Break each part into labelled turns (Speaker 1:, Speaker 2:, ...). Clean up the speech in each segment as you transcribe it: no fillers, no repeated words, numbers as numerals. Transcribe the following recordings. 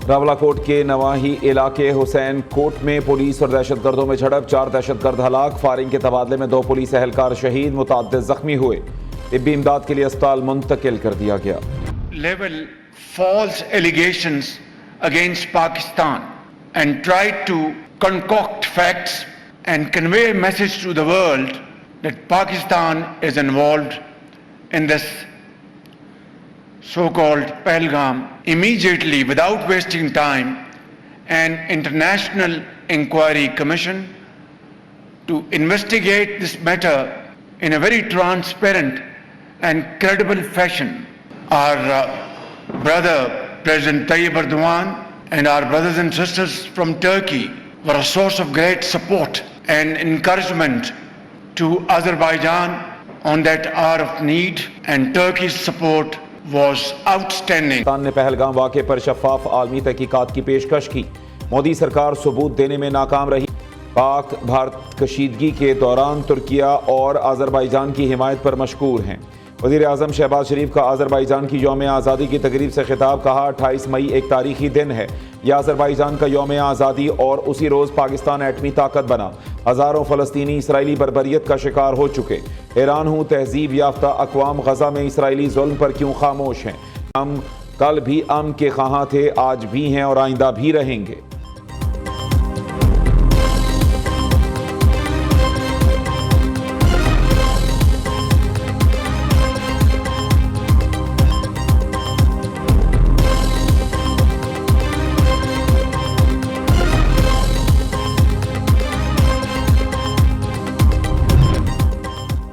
Speaker 1: راولاکوٹ کے نواحی علاقے حسین کوٹ میں پولیس اور دہشت گردوں میں جھڑپ، 4 دہشت گرد ہلاک، فائرنگ کے تبادلے میں 2 پولیس اہلکار شہید، متعدد زخمی ہوئے، طبی امداد کے لیے اسپتال منتقل کر دیا گیا۔
Speaker 2: Level false allegations against Pakistan and tried to concoct facts and convey a message to the world that Pakistan is involved in this so-called Pahalgam. Immediately, without wasting time, an international inquiry commission to investigate this matter in a very transparent and credible fashion. Our brother President Tayyip Erdogan and our brothers and sisters from Turkey were a source of great support and encouragement to Azerbaijan on that hour of need, and Turkey's support was outstanding.
Speaker 1: Pakistan نے پہلگام واقعے پر شفاف عالمی تحقیقات کی پیشکش کی، مودی سرکار ثبوت دینے میں ناکام رہی۔ پاک بھارت کشیدگی کے دوران ترکیہ اور آذربائیجان کی حمایت پر مشکور ہیں۔ وزیر اعظم شہباز شریف کا آذربائیجان کی یوم آزادی کی تقریب سے خطاب، کہا 28 مئی ایک تاریخی دن ہے، یہ آذربائیجان کا یوم آزادی اور اسی روز پاکستان ایٹمی طاقت بنا، ہزاروں فلسطینی اسرائیلی بربریت کا شکار ہو چکے۔ حیران ہوں تہذیب یافتہ اقوام غزہ میں اسرائیلی ظلم پر کیوں خاموش ہیں؟ ہم کل بھی امن کے خواہاں تھے، آج بھی ہیں اور آئندہ بھی رہیں گے۔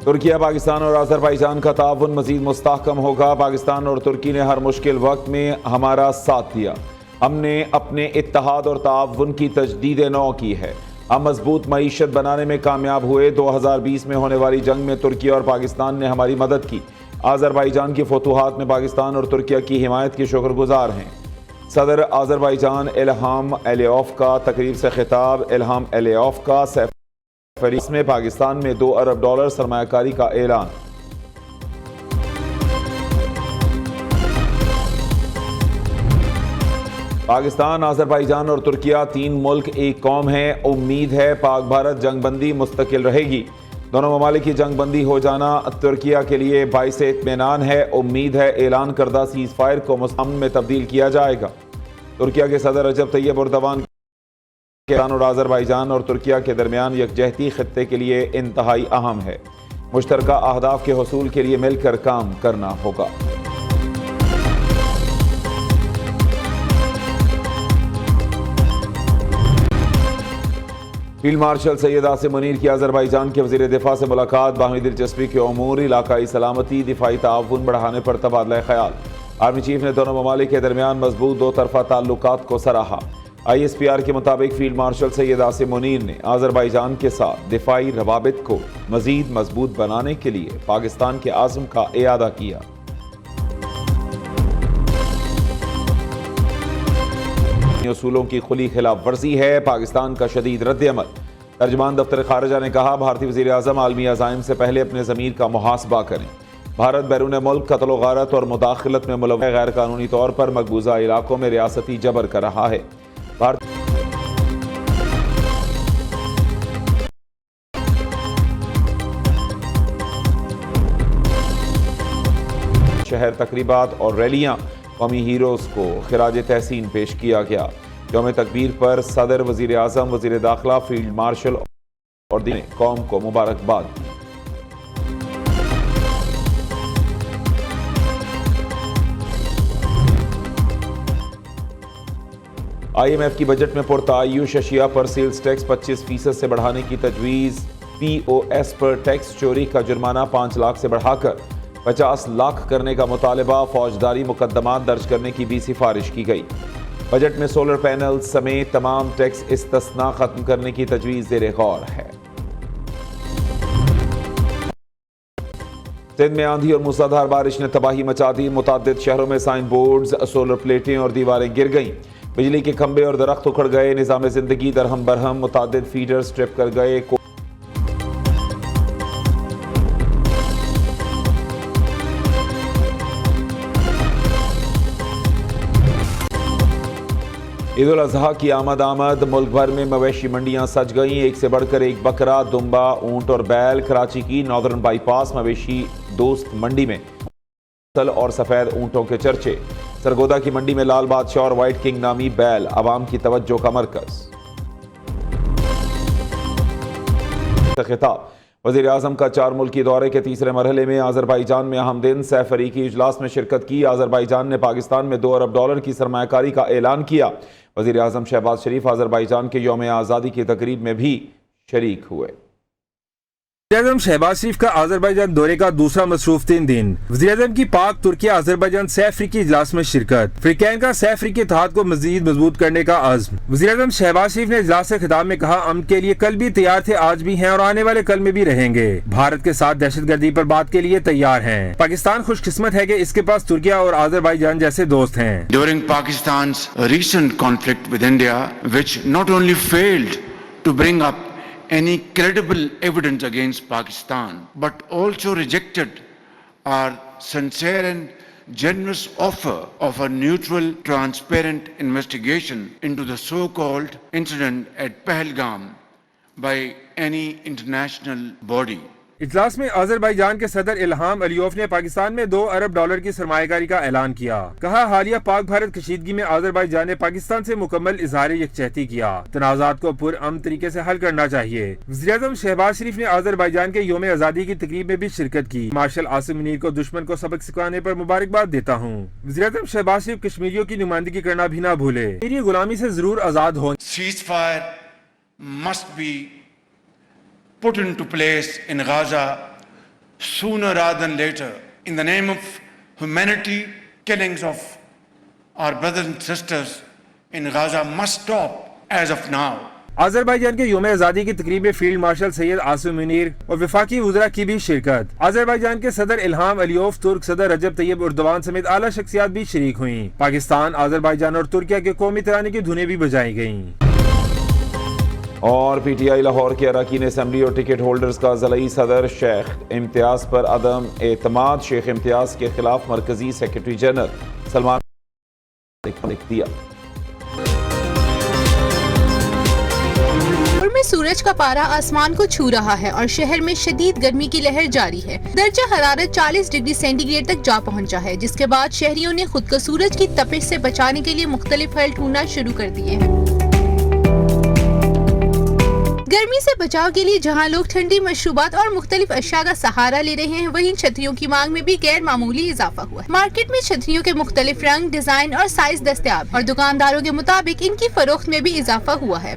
Speaker 1: ترکیہ، پاکستان اور آذربائیجان کا تعاون مزید مستحکم ہوگا۔ پاکستان اور ترکی نے ہر مشکل وقت میں ہمارا ساتھ دیا، ہم نے اپنے اتحاد اور تعاون کی تجدید نو کی ہے، ہم مضبوط معیشت بنانے میں کامیاب ہوئے۔ 2020 میں ہونے والی جنگ میں ترکیہ اور پاکستان نے ہماری مدد کی، آذربائیجان کی فتوحات میں پاکستان اور ترکیہ کی حمایت کے شکر گزار ہیں۔ صدر آذربائیجان الہام علیوف کا تقریب سے خطاب، الہام علیوف کا اس میں پاکستان میں $2 ارب سرمایہ کاری کا اعلان۔ پاکستان، آذربائیجان اور ترکیہ 3 ملک ایک قوم ہیں، امید ہے پاک بھارت جنگ بندی مستقل رہے گی۔ دونوں ممالک کی جنگ بندی ہو جانا ترکیہ کے لیے باعث اطمینان ہے، امید ہے اعلان کردہ سیز فائر کو امن میں تبدیل کیا جائے گا۔ ترکیہ کے صدر رجب طیب اردوان پاکستان اور آذربائیجان اور ترکیہ کے درمیان یکجہتی خطے کے لیے انتہائی اہم ہے، مشترکہ اہداف کے حصول کے لیے مل کر کام کرنا ہوگا۔ فیلڈ مارشل سید عاصم منیر کی آذربائیجان کے وزیر دفاع سے ملاقات، باہمی دلچسپی کے امور، علاقائی سلامتی، دفاعی تعاون بڑھانے پر تبادلہ خیال۔ آرمی چیف نے دونوں ممالک کے درمیان مضبوط 2 طرفہ تعلقات کو سراہا۔ ISPR کے مطابق فیلڈ مارشل سید عاصم منیر نے آذربائیجان کے ساتھ دفاعی روابط کو مزید مضبوط بنانے کے لیے پاکستان کے عزم کا اعادہ کیا۔ اصولوں کی کھلی خلاف ورزی ہے، پاکستان کا شدید رد عمل۔ ترجمان دفتر خارجہ نے کہا، بھارتی وزیر اعظم عالمی عزائم سے پہلے اپنے ضمیر کا محاسبہ کریں۔ بھارت بیرون ملک قتل و غارت اور مداخلت میں ملوث غیر قانونی طور پر مقبوضہ علاقوں میں ریاستی جبر کر رہا ہے۔ شہر تقریبات اور ریلیاں، قومی ہیروز کو خراج تحسین پیش کیا گیا۔ یوم تکبیر پر صدر، وزیر اعظم، وزیر داخلہ، فیلڈ مارشل اور نے قوم کو مبارکباد دی۔ IMF کی بجٹ میں پرتعیش اشیاء پر سیلز ٹیکس 25% سے بڑھانے کی تجویز۔ POS پر ٹیکس چوری کا جرمانہ 5 لاکھ سے بڑھا کر 50 لاکھ کرنے کا مطالبہ، فوجداری مقدمات درج کرنے کی بھی سفارش کی گئی۔ بجٹ میں سولر پینل سمیت تمام ٹیکس استثناء ختم کرنے کی تجویز زیر غور ہے۔ سندھ میں آندھی اور موسلادھار بارش نے تباہی مچا دی، متعدد شہروں میں سائن بورڈز، سولر پلیٹیں اور دیواریں گر گئیں، بجلی کے کھمبے اور درخت اکھڑ گئے، نظام زندگی درہم برہم، متعدد فیڈرز ٹرپ کر گئے۔ عید الاضحیٰ کی آمد ملک بھر میں مویشی منڈیاں سج گئیں، ایک سے بڑھ کر ایک بکرا، دمبا، اونٹ اور بیل۔ کراچی کی ناردرن بائی پاس مویشی دوست منڈی میں اصل اور سفید اونٹوں کے چرچے۔ سرگودا کی منڈی میں لال بادشاہ اور وائٹ کنگ نامی بیل عوام کی توجہ کا مرکز۔ خطاب وزیر اعظم کا 4 ملکی دورے کے تیسرے مرحلے میں آذربائیجان میں اہم دن۔ سہ فریقی اجلاس میں شرکت کی۔ آذربائیجان نے پاکستان میں $2 ارب کی سرمایہ کاری کا اعلان کیا۔ وزیر اعظم شہباز شریف آذربائیجان کے یوم آزادی کی تقریب میں بھی شریک ہوئے۔
Speaker 3: وزیر اعظم شہباز شریف کا آذربائیجان دورے کا دوسرا مصروف دن۔ وزیر اعظم کی پاک ترکیہ آذربائیجان سہ افریقی اجلاس میں شرکت۔ فریقین کا سہ افریقی اتحاد کو مزید مضبوط کرنے کا عزم۔ وزیر اعظم شہباز شریف نے اجلاس سے خطاب میں کہا، امن کے لیے کل بھی تیار تھے، آج بھی ہیں اور آنے والے کل میں بھی رہیں گے۔ بھارت کے ساتھ دہشت گردی پر بات کے لیے تیار ہیں۔ پاکستان خوش قسمت ہے کہ اس کے پاس ترکیہ اور آذربائیجان جیسے دوست ہیں۔
Speaker 2: During Pakistan's recent conflict with India, which not only failed to bring up any credible evidence against Pakistan, but also rejected our sincere and generous offer of a neutral, transparent investigation into the so-called incident at Pahalgam by any international body.
Speaker 3: اجلاس میں آذربائیجان کے صدر الہام Aliyev نے پاکستان میں $2 ارب کی سرمایہ کاری کا اعلان کیا۔ کہا، حالیہ پاک بھارت کشیدگی میں آذربائیجان نے پاکستان سے مکمل اظہار یکجہتی کیا۔ تنازعات کو پرامن طریقے سے حل کرنا چاہیے۔ وزیر اعظم شہباز شریف نے آذربائیجان کے یوم آزادی کی تقریب میں بھی شرکت کی۔ مارشل عاصم منیر کو دشمن کو سبق سکھانے پر مبارکباد دیتا ہوں۔ وزیر اعظم شہباز شریف کشمیریوں کی نمائندگی کرنا بھی نہ بھولے۔ میری غلامی سے ضرور آزاد ہوں۔
Speaker 2: Ceasefire must be put into place in Gaza sooner rather than later. In the name of humanity, killings of our brothers and sisters in Gaza must stop as of now.
Speaker 3: Azerbaijan کے یوم آزادی کی تقریب میں فیلڈ مارشل سید عاصم منیر اور وفاقی وزراء کی بھی شرکت۔ آذربائیجان کے صدر الہام علیوف، ترک صدر رجب طیب اردوان سمیت اعلیٰ شخصیات بھی شریک ہوئیں۔ پاکستان، آذربائیجان اور ترکیہ کے قومی ترانے کی دھنیں بھی بجائی گئیں۔
Speaker 1: اور پی ٹی آئی لاہور کے اراکین اسمبلی اور ٹکٹ ہولڈرز کا ضلعی صدر شیخ امتیاز پر عدم اعتماد۔ شیخ امتیاز کے خلاف مرکزی سیکرٹری جنرل سلمان لکھ دیا۔
Speaker 4: میں سورج کا پارا آسمان کو چھو رہا ہے اور شہر میں شدید گرمی کی لہر جاری ہے۔ درجہ حرارت 40 ڈگری سینٹی گریڈ تک جا پہنچا ہے، جس کے بعد شہریوں نے خود کو سورج کی تپش سے بچانے کے لیے مختلف حل ڈھونڈنا شروع کر دیے ہیں۔ گرمی سے بچاؤ کے لیے جہاں لوگ ٹھنڈی مشروبات اور مختلف اشیاء کا سہارا لے رہے ہیں، وہیں چھتریوں کی مانگ میں بھی غیر معمولی اضافہ ہوا ہے۔ مارکیٹ میں چھتریوں کے مختلف رنگ، ڈیزائن اور سائز دستیاب ہیں اور دکانداروں کے مطابق ان کی فروخت میں بھی اضافہ ہوا ہے۔